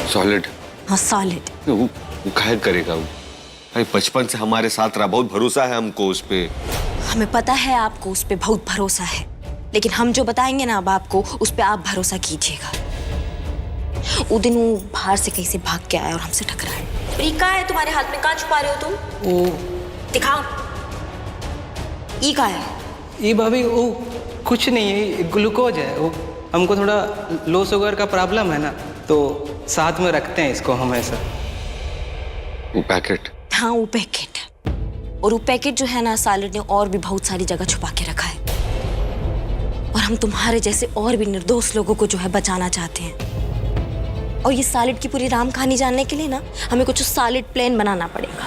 Solid? हाँ solid. वो काहे करेगा वो? भाई बचपन से हमारे साथ रहा, बहुत भरोसा है हमको उस पे। हमें पता है आपको उस पे बहुत भरोसा है, लेकिन हम जो बताएंगे ना अब आपको, उस पे आप भरोसा कीजिएगा। वो दिन वो बाहर से कहीं से भाग के आया और हमसे टकराया। ये क्या है तुम्हारे हाथ में, कहाँ छुपा रहे हो तुम? वो दिखाओ। ये क्या है? ये भाभी वो कुछ नहीं है, ग्लूकोज है। वो हमको थोड़ा लो शुगर का प्रॉब्लम है ना, तो साथ में रखते हैं इसको हमेशा। वो पैकेट? हाँ वो पैकेट। और वो पैकेट जो है ना, सॉलिड ने और भी बहुत सारी जगह छुपा के रखा है। और हम तुम्हारे जैसे और भी निर्दोष लोगों को जो है बचाना चाहते हैं। और ये सॉलिड की पूरी राम कहानी जानने के लिए ना, हमें कुछ सॉलिड प्लान बनाना पड़ेगा।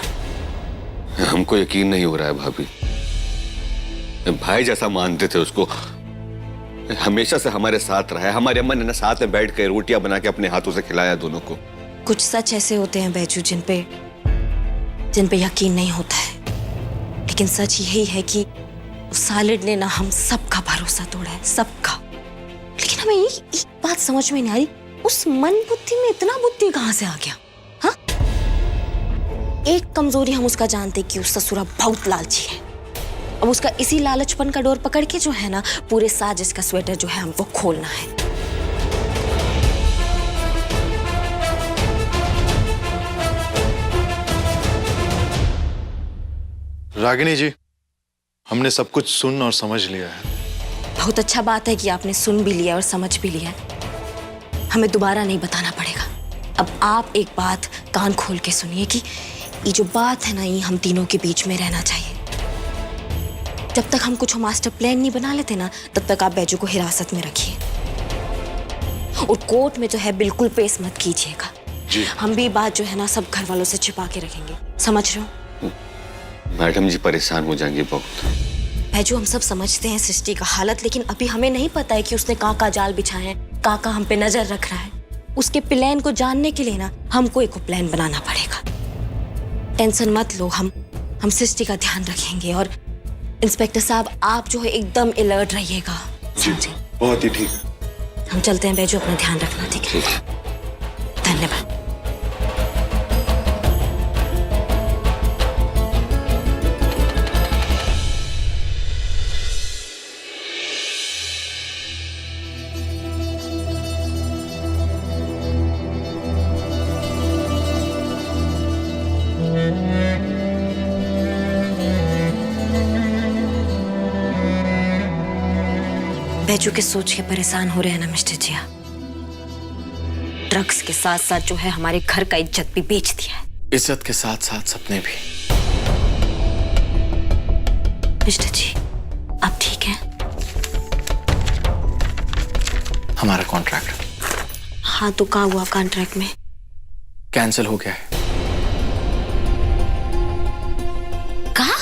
हमको यकीन नहीं हो रहा है भाभी। भाई जैसा मानते थे उसको, हमेशा से हमारे साथ रहा है। हमारे अम्मा ने ना साथ में बैठ कर रोटियां बना के अपने हाथों से खिलाया दोनों को। कुछ सच ऐसे होते हैं बैजू जिन पे यकीन नहीं होता है, लेकिन सच यही है कि सॉलिड ने ना हम सबका भरोसा तोड़ा है, सबका। लेकिन हमें एक बात समझ में नहीं आ रही, उस मन बुद्धि में इतना बुद्धि कहां से आ गया? हाँ, एक कमजोरी हम उसका जानते कि उस ससुरा बहुत लालची है। अब उसका इसी लालचपन का डोर पकड़ के जो है ना, पूरे साजिश का स्वेटर जो है हमको खोलना है। रागिनी जी, हमने सब कुछ सुन और समझ लिया है। बहुत अच्छा बात है कि आपने सुन भी लिया और समझ भी लिया। हमें दोबारा नहीं बताना पड़ेगा। अब आप एक बात कान खोल के सुनिए कि ये जो बात है ना, ये हम तीनों के बीच में रहना चाहिए। जब तक हम कुछ मास्टर प्लान नहीं बना लेते ना, तब तक आप बैजू को हिरासत में रखिए। और कोर्ट में जो है बिल्कुल पेश मत कीजिएगा। हम भी बात जो है ना सब घर वालों से छिपा के रखेंगे, समझ रहे हो? मैडम जी परेशान हो जाएंगे बहुत। बैजू, हम सब समझते हैं सृष्टि का हालत, लेकिन अभी हमें नहीं पता है कि उसने कहाँ जाल बिछाए हैं, कहाँ हम पे नजर रख रहा है। उसके प्लान को जानने के लिए ना हमको एक प्लान बनाना पड़ेगा। टेंशन मत लो, हम सृष्टि का ध्यान रखेंगे। और इंस्पेक्टर साहब, आप जो है एकदम अलर्ट रहिएगा, समझे? बहुत ही ठीक है। हम चलते हैं बैजू, अपना ध्यान रखना, ठीक है? धन्यवाद। बैजू के सोच के परेशान हो रहे हैं ना मिस्टर जिया। ड्रग्स के साथ साथ जो है हमारे घर का इज्जत भी बेच दिया है। इज्जत के साथ साथ सपने भी। मिस्टर जी, आप ठीक हैं? हमारा कॉन्ट्रैक्ट। हाँ तो क्या हुआ कॉन्ट्रैक्ट में? कैंसिल हो गया है। कहा?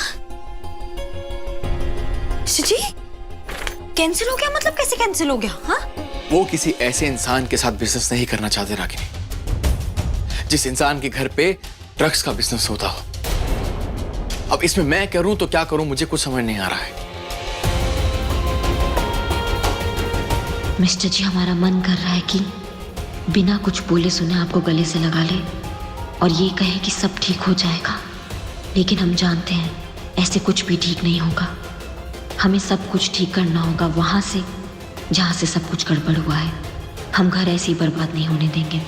मिस्टर जी, कैंसिल हो गया? मतलब कैसे कैंसिल हो गया? हाँ, वो किसी ऐसे इंसान के साथ बिजनेस नहीं करना चाहते रागिनी, जिस इंसान के घर पे ड्रग्स का बिजनेस होता हो। अब इसमें मैं करूं तो क्या करूं, मुझे कुछ समझ नहीं आ रहा है। मिस्टर जी, हमारा मन कर रहा है कि बिना कुछ बोले सुने आपको गले से लगा ले और ये कहे कि सब ठीक हो जाएगा, लेकिन हम जानते हैं ऐसे कुछ भी ठीक नहीं होगा। हमें सब कुछ ठीक करना होगा वहां से जहां से सब कुछ गड़बड़ हुआ है। हम घर ऐसे ही बर्बाद नहीं होने देंगे,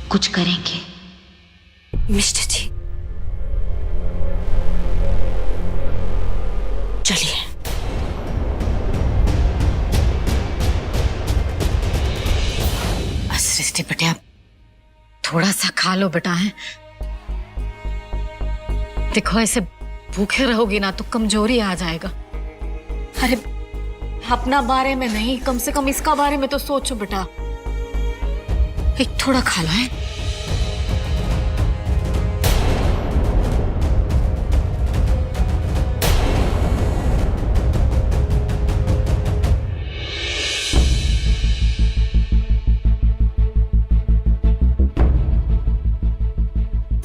कुछ करेंगे। मिस्टर जी, चलिए। सृष्टि बेटा, थोड़ा सा खा लो बेटा। है देखो, ऐसे भूखे रहोगी ना तो कमजोरी आ जाएगा। अरे अपना बारे में नहीं, कम से कम इसका बारे में तो सोचो बेटा। एक थोड़ा खा लो। है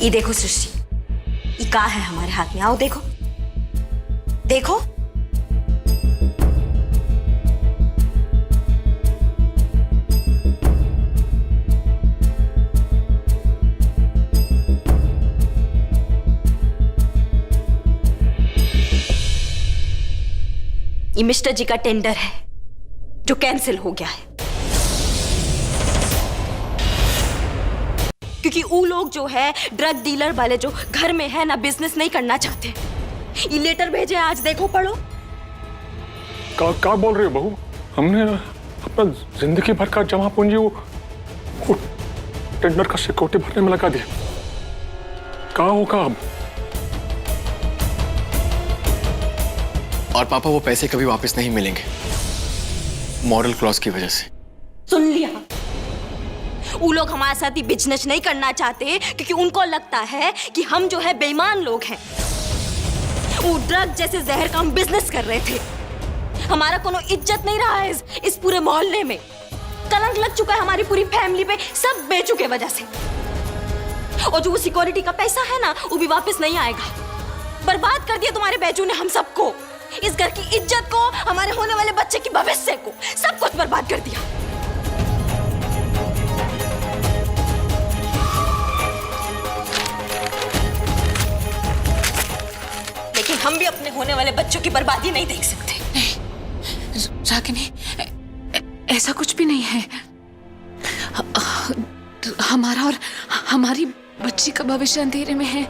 ये देखो सृष्टि, ये क्या है हमारे हाथ में? आओ देखो, देखो। ये मिस्टर जी का टेंडर है जो कैंसिल हो गया है, क्योंकि वो लोग जो है ड्रग डीलर वाले जो घर में है ना बिजनेस नहीं करना चाहते। ये लेटर भेजे आज, देखो पढ़ो। क्या बोल रही हो बहू? हमने अपना जिंदगी भर का जमा पूंजी वो टेंडर का सिक्योरिटी भरने में लगा दिया। कहाँ होगा अब? और पापा वो पैसे कभी वापस नहीं मिलेंगे, मॉरल क्लॉज की वजह से। सुन लिया, वो लोग हमारे साथ ही बिजनेस नहीं करना चाहते क्योंकि उनको लगता है कि हम जो है बेईमान लोग हैं। वो ड्रग जैसे जहर का हम बिजनेस कर रहे थे। हमारा कोनो इज्जत नहीं रहा है इस पूरे मोहल्ले में। कलंक लग चुका है हमारी पूरी फैमिली पे, सब बेचू के वजह से। और जो वो सिक्योरिटी का पैसा है ना, वो भी वापस नहीं आएगा। बर्बाद कर दिया तुम्हारे बैजू ने हम सबको, इस घर की इज्जत को, हमारे होने वाले बच्चे की भविष्य को, सब कुछ बर्बाद कर दिया। लेकिन हम भी अपने होने वाले बच्चों की बर्बादी नहीं देख सकते। रागिनी, ऐसा कुछ भी नहीं है। हमारा और हमारी बच्ची का भविष्य अंधेरे में है।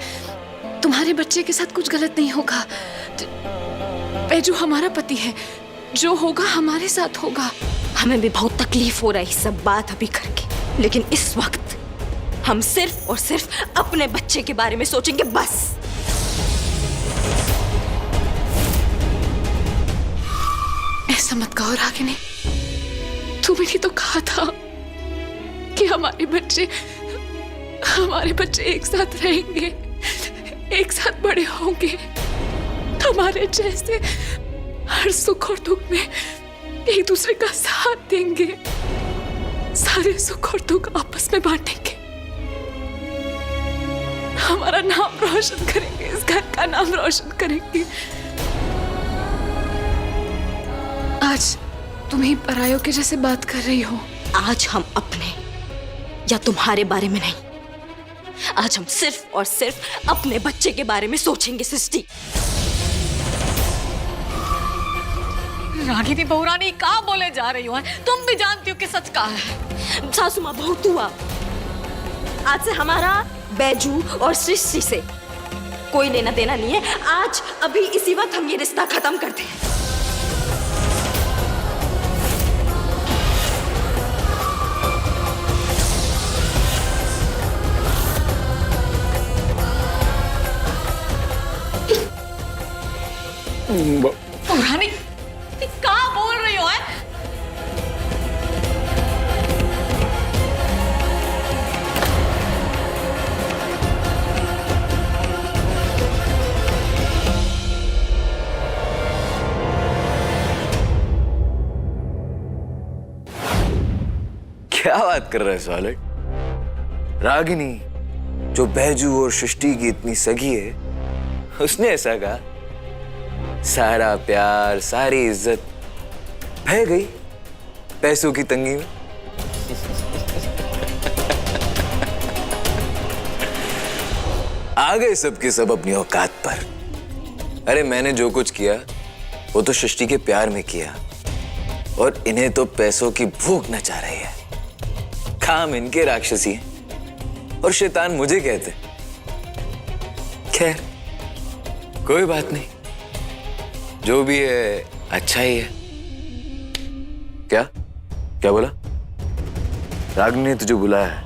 तुम्हारे बच्चे के साथ कुछ गलत नहीं होगा। बैजू हमारा पति है, जो होगा हमारे साथ होगा। हमें भी बहुत तकलीफ हो रही है सब बात अभी करके, लेकिन इस वक्त हम सिर्फ और सिर्फ अपने बच्चे के बारे में सोचेंगे बस। ऐसा मत कहो रागिनी, तुमने ही तो कहा था कि हमारे बच्चे एक साथ रहेंगे, एक साथ बड़े होंगे, हमारे जैसे हर सुख और दुख में एक दूसरे का साथ देंगे, सारे सुख और दुख आपस में बांटेंगे, हमारा नाम रोशन करेंगे, इस घर का नाम रोशन करेंगे। आज तुम ही परायों के जैसे बात कर रही हो। आज हम अपने या तुम्हारे बारे में नहीं, आज हम सिर्फ और सिर्फ अपने बच्चे के बारे में सोचेंगे। सृष्टि, रागिनी बहुरानी कहाँ बोले जा रही हो? तुम भी जानती हो कि सच कहा है। सासू माँ बहुत हुआ, आज से हमारा बैजू और सृष्टि से कोई लेना देना नहीं है। आज अभी इसी वक्त हम ये रिश्ता खत्म करते हैं। बहुरानी कहाँ बोल रही हो? क्या बात कर रहा है साले? रागिनी जो बैजू और सृष्टि की इतनी सगी है, उसने ऐसा कहा? सारा प्यार, सारी इज्जत बह गई पैसों की तंगी में। आ गए सब के सब अपनी औकात पर। अरे मैंने जो कुछ किया वो तो सृष्टि के प्यार में किया, और इन्हें तो पैसों की भूख नचा रही है। काम इनके राक्षसी हैं और शैतान मुझे कहते। खैर कोई बात नहीं, जो भी है अच्छा ही है। क्या बोला? रागिनी ने तुझे बुलाया है?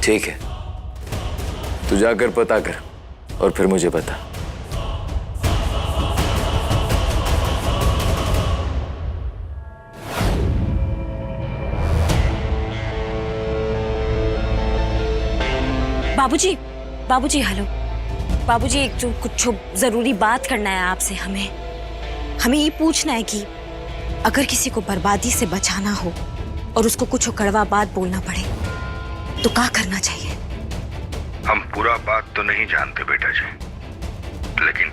ठीक है, तू जाकर पता कर और फिर मुझे बता। बाबूजी हेलो। बाबूजी एक जो कुछ जरूरी बात करना है आपसे। हमें ये पूछना है कि अगर किसी को बर्बादी से बचाना हो और उसको कुछ कड़वा बात बोलना पड़े तो क्या करना चाहिए? हम पूरा बात तो नहीं जानते बेटा जी, लेकिन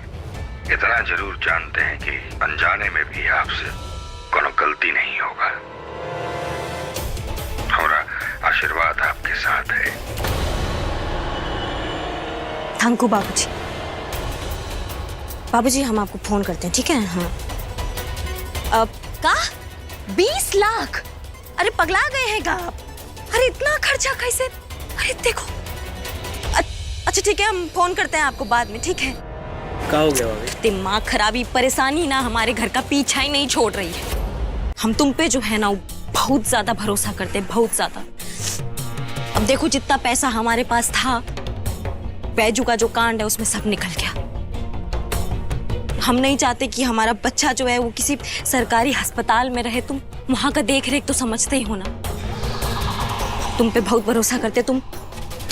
इतना जरूर जानते हैं कि अनजाने में भी आपसे कोनो गलती नहीं होगा। हमारा आशीर्वाद आपके साथ है। थैंक यू बाबूजी। बाबूजी हम आपको फोन करते हैं, ठीक है? हाँ। अब का 20 लाख? अरे पगला गए हैं का आप? अरे इतना खर्चा कैसे? अरे देखो, अच्छा ठीक है, हम फोन करते हैं आपको बाद में, ठीक है? क्या हो गया भाभी? दिमाग खराबी, परेशानी ना हमारे घर का पीछा ही नहीं छोड़ रही है। हम तुम पे जो है ना बहुत ज्यादा भरोसा करते हैं, बहुत ज्यादा। अब देखो जितना पैसा हमारे पास था, बैजू का जो कांड है उसमें सब निकल गया। हम नहीं चाहते कि हमारा बच्चा जो है वो किसी सरकारी अस्पताल में रहे। तुम वहां का देख रेख तो समझते ही हो ना। तुम पे बहुत भरोसा करते, तुम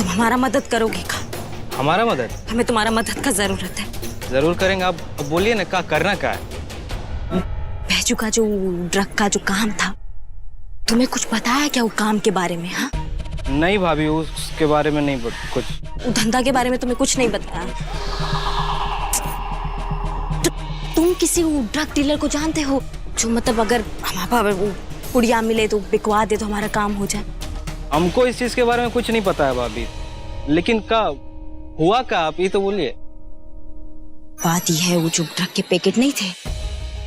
हमारा मदद करोगे का? हमारा मदद? हमें तुम्हारा मदद का जरूरत है। जरूर करेंगे। आप बोलिए ना, क्या करना क्या है? बैजू का जो ड्रग का जो काम था, तुम्हें कुछ पता है क्या वो काम के बारे में? हाँ नहीं भाभी, उसके बारे में नहीं कुछ। वो धंधा के बारे में तुम्हें कुछ नहीं बताया? तो तुम किसी ड्रग डीलर को जानते हो जो मतलब अगर हमारा वो पुड़िया मिले तो बिकवा दे तो हमारा काम हो जाए? हमको इस चीज के बारे में कुछ नहीं पता है भाभी। लेकिन क्या हुआ, क्या आप ये तो बोलिए। बात यह है, वो जो ड्रग के पैकेट नहीं थे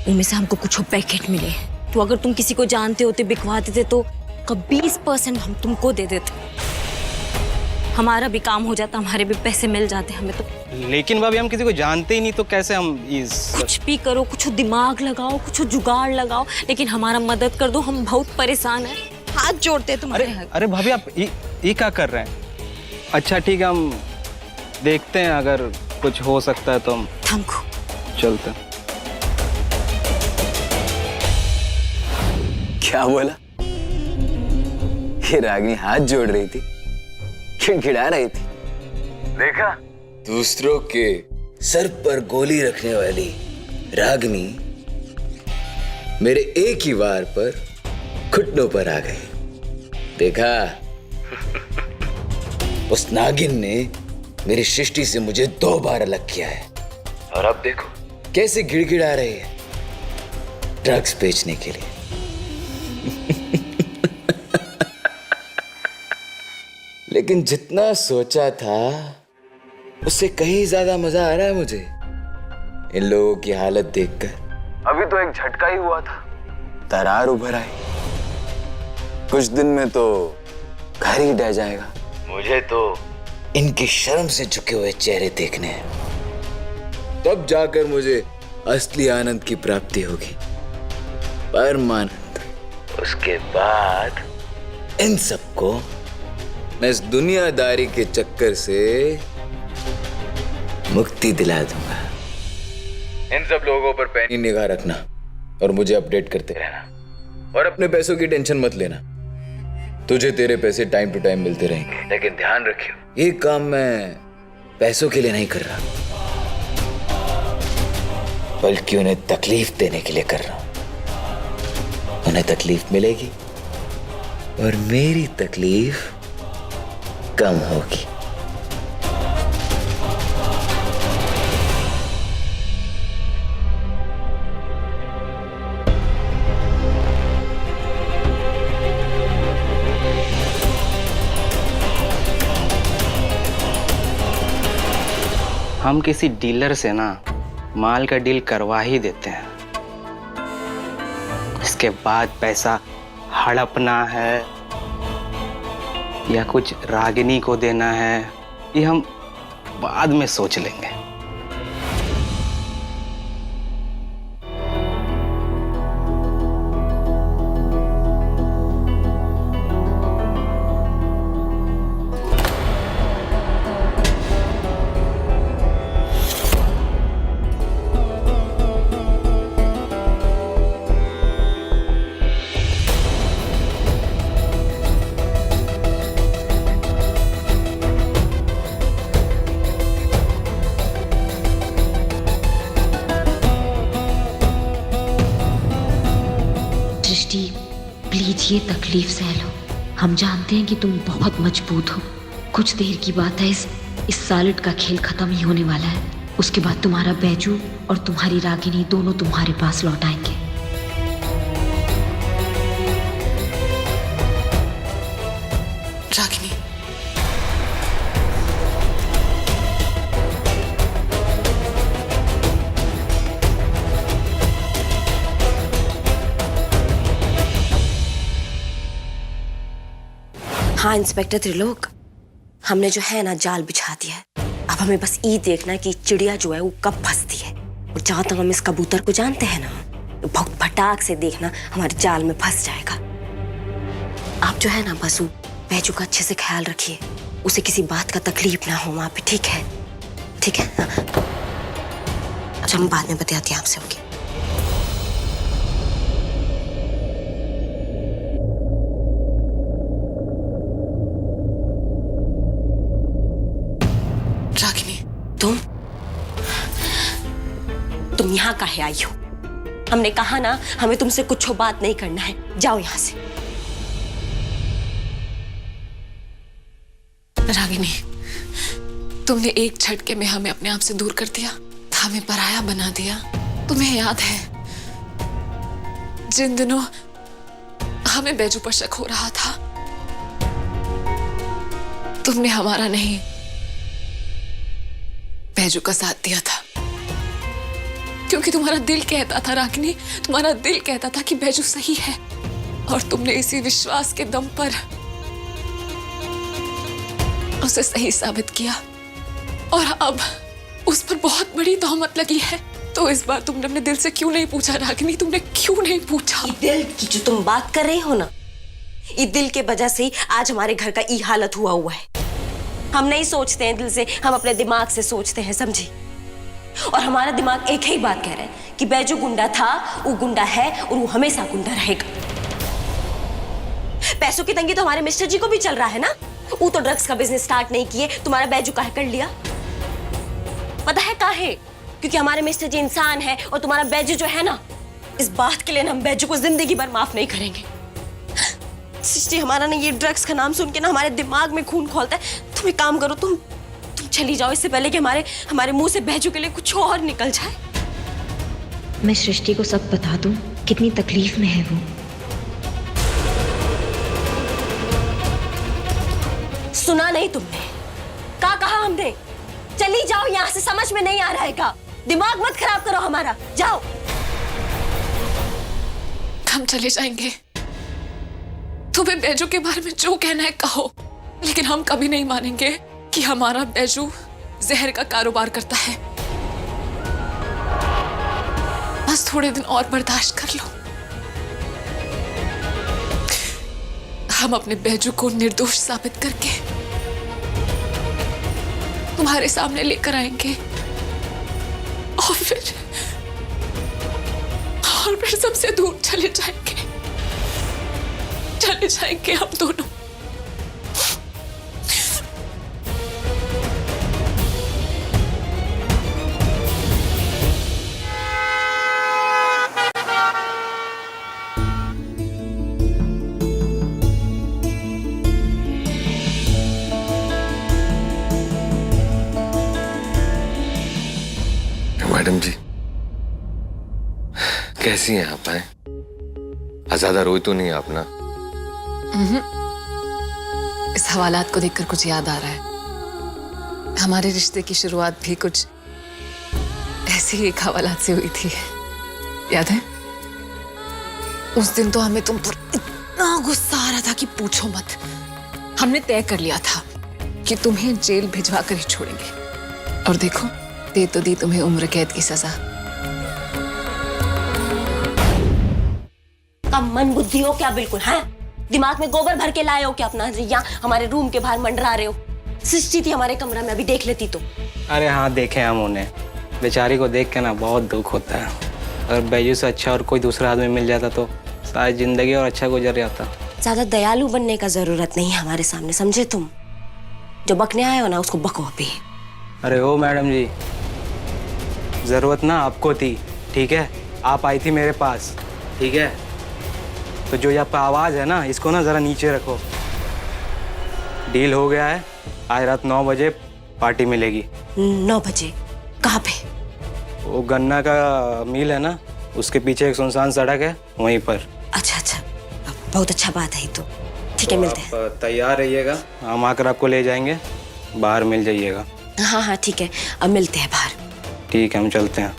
उनमें से हमको कुछ पैकेट मिले। तो अगर तुम किसी को जानते होते, बिकवा देते तो 20% हम तुमको दे देते, हमारा भी काम हो जाता, हमारे भी पैसे मिल जाते हमें तो। लेकिन भाभी हम किसी को जानते ही नहीं, तो कैसे हम कुछ भी करो, कुछ दिमाग लगाओ, कुछ जुगाड़ लगाओ, लेकिन हमारा मदद कर दो। हम बहुत परेशान हैं, हाथ जोड़ते तुम्हारे। अरे भाभी आप ये क्या कर रहे हैं? अच्छा ठीक है, हम देखते हैं, अगर कुछ हो सकता है तो हम चलते हैं। क्या बोला? ये रागिनी हाथ जोड़ रही थी, खिड़खिड़ा रही थी। देखा, दूसरों के सर पर गोली रखने वाली रागिनी मेरे एक ही वार पर घुटनों पर आ गई। देखा, उस नागिन ने मेरी सृष्टि से मुझे 2 बार अलग किया है, और अब देखो कैसे गिड़गिड़ा रही है ड्रग्स बेचने के लिए। लेकिन जितना सोचा था उससे कहीं ज्यादा मजा आ रहा है मुझे इन लोगों की हालत देखकर। अभी तो एक झटका ही हुआ था, दरार उभर आई। कुछ दिन में तो घर ही ढह जाएगा। मुझे तो इनकी शर्म से झुके हुए चेहरे देखने हैं, तब जाकर मुझे असली आनंद की प्राप्ति होगी, परमानंद। उसके बाद इन सबको मैं इस दुनियादारी के चक्कर से मुक्ति दिला दूंगा। इन सब लोगों पर पैनी निगाह रखना और मुझे अपडेट करते रहना, और अपने पैसों की टेंशन मत लेना। तुझे तेरे पैसे टाइम टू टाइम मिलते रहेंगे, लेकिन ध्यान रखियो, ये काम मैं पैसों के लिए नहीं कर रहा, बल्कि उन्हें तकलीफ देने के लिए कर रहा हूं। उन्हें तकलीफ मिलेगी और मेरी तकलीफ कम होगी। हम किसी डीलर से ना माल का डील करवा ही देते हैं, इसके बाद पैसा हड़पना है या कुछ रागिनी को देना है, ये हम बाद में सोच लेंगे। प्लीज ये तकलीफ सह लो। हम जानते हैं कि तुम बहुत मजबूत हो। कुछ देर की बात है, इस सालिड का खेल खत्म ही होने वाला है। उसके बाद तुम्हारा बैजू और तुम्हारी रागिनी दोनों तुम्हारे पास लौट आएंगे। रागिनी, हाँ इंस्पेक्टर त्रिलोक, हमने जो है ना जाल बिछा दिया है। अब हमें बस ये देखना है कि चिड़िया जो है वो कब फंसती है। और जहां तक हम इस कबूतर को जानते हैं ना, तो बहुत फटाक से देखना हमारे जाल में फंस जाएगा। आप जो है ना बस वो बैजू का अच्छे से ख्याल रखिए, उसे किसी बात का तकलीफ ना हो वहां पे, ठीक है? ठीक है हाँ। अच्छा हम बाद में बताते हैं आपसे। ओके रागिनी, तुम यहाँ काहे आई हो? हमने कहा ना हमें तुमसे कुछ बात नहीं करना है, जाओ यहाँ से। रागिनी, तुमने एक झटके में हमें अपने आप से दूर कर दिया, हमें पराया बना दिया। तुम्हें याद है जिन दिनों हमें बैजू पर शक हो रहा था, तुमने हमारा नहीं बैजू का साथ दिया था, क्योंकि तुम्हारा दिल कहता था रागिनी, तुम्हारा दिल कहता था कि बैजू सही है, और तुमने इसी विश्वास के दम पर उसे सही साबित किया। और अब उस पर बहुत बड़ी तोहमत लगी है। तो इस बार तुमने अपने दिल से क्यों नहीं पूछा रागिनी? तुमने क्यों नहीं पूछा? दिल की जो तुम बात कर रही हो ना, ये दिल के वजह से ही आज हमारे घर का ये हालत हुआ है। हम नहीं सोचते हैं दिल से, हम अपने दिमाग से सोचते हैं, समझी? और हमारा दिमाग एक ही बात कह रहा है कि बैजू गुंडा था, वो गुंडा है और वो हमेशा गुंडा रहेगा। पैसों की तंगी तो हमारे मिस्टर जी को भी चल रहा है ना। वो तो ड्रग्स का बिजनेस स्टार्ट नहीं किए, तुम्हारा बैजू काहे कर लिया? पता है काहे? क्योंकि हमारे मिस्टर जी इंसान है और तुम्हारा बैजू जो है ना, इस बात के लिए ना हम बैजू को जिंदगी भर माफ नहीं करेंगे। सृष्टि, हमारा ना ये ड्रग्स का नाम सुन के ना हमारे दिमाग में खून खौलता है। तुम एक काम करो, तुम चली जाओ इससे पहले कि हमारे मुंह से बैजू के लिए कुछ और निकल जाए। मैं सृष्टि को सब बता दूं कितनी तकलीफ में है वो। सुना नहीं तुमने? क्या कहा हमने? चली जाओ यहाँ से, समझ में नहीं आ रहा है का? दिमाग मत खराब करो हमारा, जाओ। हम चले जाएंगे, तुम्हें बैजू के बारे में जो कहना है कहो, लेकिन हम कभी नहीं मानेंगे कि हमारा बैजू जहर का कारोबार करता है। बस थोड़े दिन और बर्दाश्त कर लो। हम अपने बैजू को निर्दोष साबित करके तुम्हारे सामने लेकर आएंगे, और फिर सबसे दूर चले जाएंगे हम दोनों। मैडम जी कैसी हैं आप? ज्यादा रोई तो नहीं आप ना? इस हवालात को देखकर कुछ याद आ रहा है। हमारे रिश्ते की शुरुआत भी कुछ ऐसे ही एक हवालात से हुई थी, याद है? उस दिन तो हमें तुम पर इतना गुस्सा आ रहा था कि पूछो मत। हमने तय कर लिया था कि तुम्हें जेल भिजवा कर ही छोड़ेंगे, और देखो दे तो दी तुम्हें उम्र कैद की सजा। कम मन बुद्धि हो क्या बिल्कुल? है दिमाग में गोबर भर के लाए हो क्या अपना? यहाँ हमारे रूम के बाहर मंडरा रहे हो। सृष्टि थी हमारे कमरा में, अभी देख लेती तो। अरे हाँ देखे हम उन्हें, बेचारी को देख के ना बहुत दुख होता है। अगर बैजू से अच्छा और कोई दूसरा आदमी मिल जाता तो शायद जिंदगी और अच्छा गुजर जाता। ज्यादा दयालु बनने का जरूरत नहीं है हमारे सामने, समझे तुम? जो बकने आए हो ना उसको बको भी। अरे ओ मैडम जी, जरूरत ना आपको थी, ठीक है? आप आई थी मेरे पास, ठीक है? तो जो यहाँ पे आवाज़ है ना, इसको ना ज़रा नीचे रखो। डील हो गया है, आज रात 9 बजे पार्टी मिलेगी। 9 बजे? कहाँ पे? वो गन्ना का मिल है ना, उसके पीछे एक सुनसान सड़क है, वहीं पर। अच्छा अच्छा, बहुत अच्छा बात है। तो ठीक है, मिलते हैं। आप तैयार रहिएगा, हम आकर आपको ले जाएंगे, बाहर मिल जाइएगा। हाँ हाँ ठीक है, अब मिलते हैं बाहर। ठीक है, हम चलते हैं।